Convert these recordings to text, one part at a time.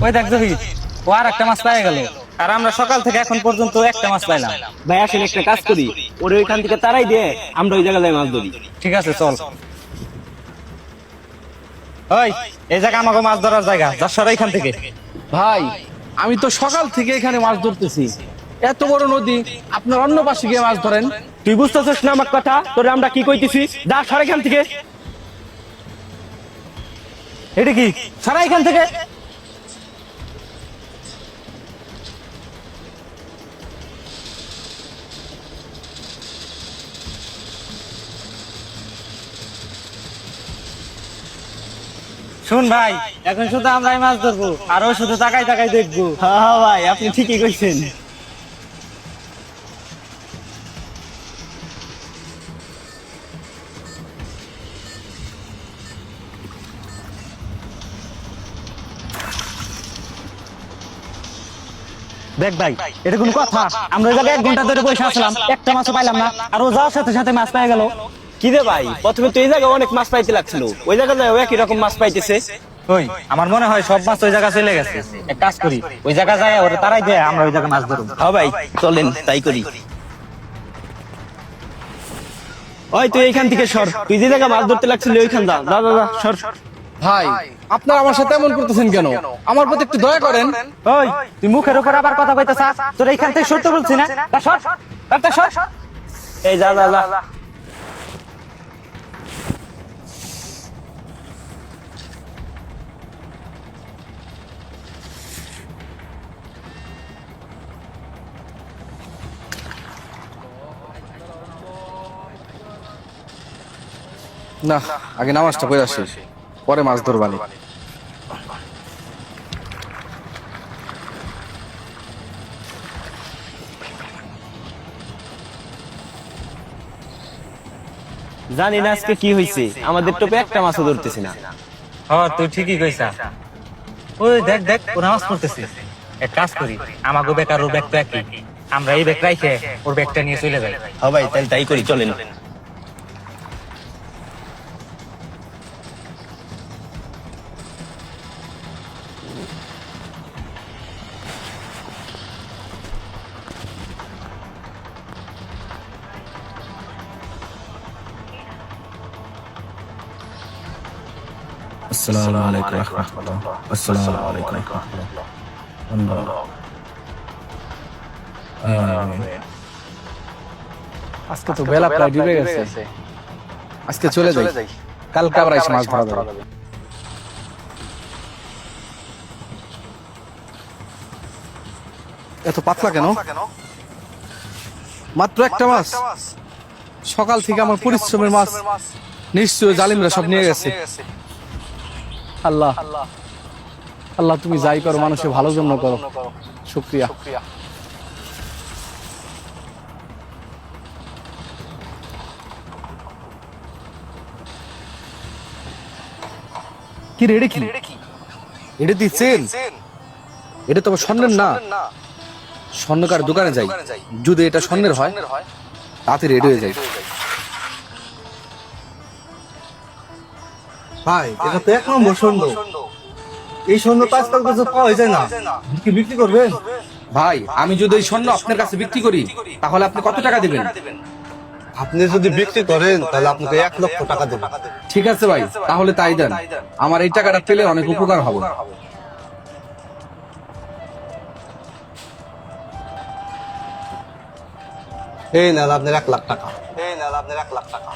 ওই দেখ জহির, ও আর একটা মাছ পেয়ে গেল, আর আমরা সকাল থেকে এখন পর্যন্ত একটা মাছ পাইলাম। ভাই আসলে একটা কাজ করি, ওরে ওইখান থেকে তারাই দিয়ে আমরা ওই জায়গায় মাছ ধরি। ঠিক আছে চল। ওই এই জায়গা আমাকে মাছ ধরার জায়গা, যা সর এখান থেকে। ভাই আমি তো সকাল থেকে এখানে মাছ ধরতেছি, এত বড় নদী, আপনার অন্য পাশে গিয়ে মাছ ধরেন। তুই বুঝতেছিস না আমার কথা? তোরে আমরা কি কইতেছি, যা সর এখান থেকে। এটা কি, সারা এখান থেকে। শুন ভাই, এখন শুধু আমরাই মাছ ধরবো, আর ও শুধু তাকাই তাকাই দেখবো। হ্যাঁ হ্যাঁ ভাই, আপনি ঠিকই কইছেন। দেখ ভাই, এটা কোনো কথা? আমরা ওই জায়গায় 1 ঘন্টা ধরে বসে আসলাম, একটা মাছও পাইলাম না, আর ও যাওয়ার সাথে সাথে মাছ পেয়ে গেল। কি রে ভাই, প্রথমে তো এই জায়গায় অনেক মাছ পাইতে লাগছিল, ওই জায়গায় যায় একই রকম মাছ পাইতেছে। ওই আমার মনে হয় সব মাছ ওই জায়গা চলে গেছে। এক কাজ করি, ওই জায়গা যায় ওরা তারাই দেয়, আমরা ওই জায়গায় মাছ ধরবো। হ্যাঁ ভাই, চলেন তাই করি। ওই তুই এইখান থেকে সর, তুই যে জায়গায় মাছ ধরতে লাগছিল ওইখান যা যা যা, সর। ভাই আপনারা আমার সাথে এমন করতেছেন কেন? আমার প্রতি একটু দয়া করেন। ওই তুই মুখের উপর আবার কথা কইতেছাস? তোর এইখান থেকে সরতে বলছি না? তা সর, তা সর। এই যা যা যা। না, আগে নামাজটা পড়ে আসি, পরে মাছ ধরবানি। জানি না আজকে কি হয়েছে, আমাদের টোপে একটা মাছও ধরতেছি না। হ্যাঁ তুই ঠিকই কইছা। ওই দেখ দেখ, ও নামাজ পড়তেছে। এক কাজ করি, আমাকে বেকার ওর ব্যাগ তো একই, আমরা এই ব্যাগ রাইখে ওর ব্যাগটা নিয়ে চলে যাই। হ্যাঁ ভাই, তাই তাই করি, চলেন। আসসালামু আলাইকুম ওয়া রাহমাতুল্লাহ। আসসালামু আলাইকুম ওয়া রাহমাতুল্লাহ। আজকে তো বেলা প্রায় ডুবে গেছে, আজকে চলে যাই, কালকে আবার এসে মাছ ধরা যাবে। এত পাতলা কেন? মাত্র একটা মাছ, সকাল থেকে আমার পরিশ্রমের মাছ নিশ্চয়ই জালিমরা সব নিয়ে গেছে। আল্লাহ আল্লাহ, তুমি যাই করো মানুষের ভালো জন্য করো, শুকরিয়া। কি রে, এটা কি? এটা দিচ্ছেন? এটা তো আবার স্বর্ণের না। স্বর্ণকার দোকানে যাই, যদি এটা স্বর্ণের হয় তাতে রেডি হয়ে যায়। ভাই এটা তো 1 নম্বর স্বর্ণ। এই স্বর্ণ তো আজকাল তো পাওয়া যায় না, কি বিক্রি করবেন? ভাই আমি যদি এই স্বর্ণ আপনার কাছে বিক্রি করি তাহলে আপনি কত টাকা দিবেন? আপনি যদি বিক্রি করেন তাহলে আপনাকে 1 লক্ষ টাকা দেবেন। ঠিক আছে ভাই, তাহলে তাই দেন, আমার এই টাকাটা পেলে অনেক উপকার হবে। এই নেন আপনার 1 লাখ টাকা। এই নেন আপনার 1 লাখ টাকা।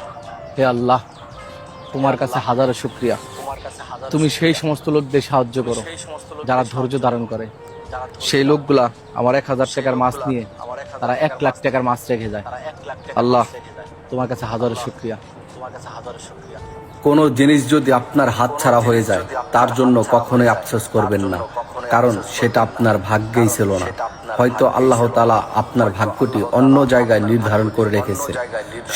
হে আল্লাহ, তোমার কাছে হাজারো শুকরিয়া। তুমি সেই সমস্ত লোকদের সাহায্য করো যারা ধৈর্য ধারণ করে। সেই লোকগুলা আমার 1000 টাকার মাছ নিয়ে তারা 1 লাখ টাকার মাছ রেখে যায়। আল্লাহ, তোমার কাছে হাজারো শুকরিয়া। কোনো জিনিস যদি আপনার হাতছাড়া হয়ে যায় তার জন্য কখনোই আফসোস করবেন না, কারণ সেটা আপনার ভাগ্যেই ছিল না। হয়তো আল্লাহ তাআলা আপনার ভাগ্যটি অন্য জায়গায় নির্ধারণ করে রেখেছে।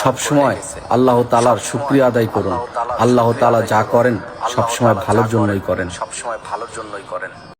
সবসময় আল্লাহ তাআলার শুকরিয়া আদায় করুন। আল্লাহ তাআলা যা করেন সবসময় ভালোর জন্যই করেন।